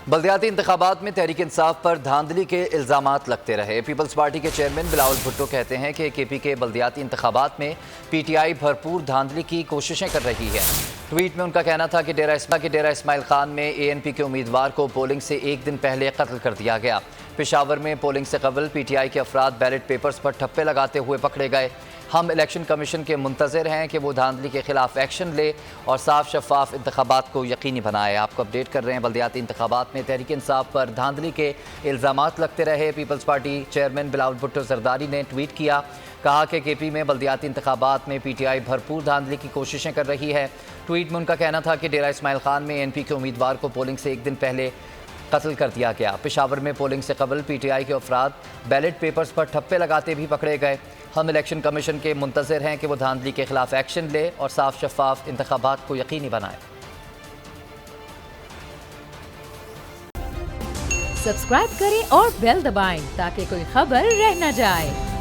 बल्दियाती इंतखाबात में तहरीक इंसाफ पर धांधली के इल्ज़ामात लगते रहे। पीपल्स पार्टी के चेयरमैन बिलावल भुट्टो कहते हैं कि केपी के बल्दियाती इंतखाबात में पीटीआई भरपूर धांधली की कोशिशें कर रही है। ट्वीट में उनका कहना था कि डेरा इस्माइल खान में एएनपी के उम्मीदवार को पोलिंग से एक दिन पहले कत्ल कर दिया गया। पेशावर में पोलिंग से कबल पीटीआई के अफराद बैलेट पेपर्स पर ठप्पे लगाते हुए पकड़े गए। हम इलेक्शन कमीशन के मुंतज़िर हैं कि वो धांधली के खिलाफ एक्शन ले और साफ शफाफ इंतखाबात को यकीनी बनाए। आपको अपडेट कर रहे हैं, बल्दियाती इंतखाबात में तहरीक इंसाफ पर धांधली के इल्ज़ामात लगते रहे। Peoples Party chairman Bilawal Bhutto Zardari ने ट्वीट किया, कहा कि केपी में बल्दियाती इंतखाबात में पीटीआई भरपूर धांधली की कोशिशें कर रही है। ट्वीट में उनका कहना था कि डेरा इस्माइल खान में एनपी के उम्मीदवार को पोलिंग से एक दिन पहले कत्ल कर दिया गया। पेशावर में पोलिंग से कबल पीटीआई के अफराद बैलेट पेपर्स पर ठप्पे लगाते भी पकड़े गए। हम इलेक्शन कमीशन के मुंतज़िर हैं कि वो धांधली के खिलाफ एक्शन ले और साफ शफाफ इंतखाबात को यकीनी बनाए। सब्सक्राइब करें और बेल दबाएं ताकि कोई खबर रह न जाए।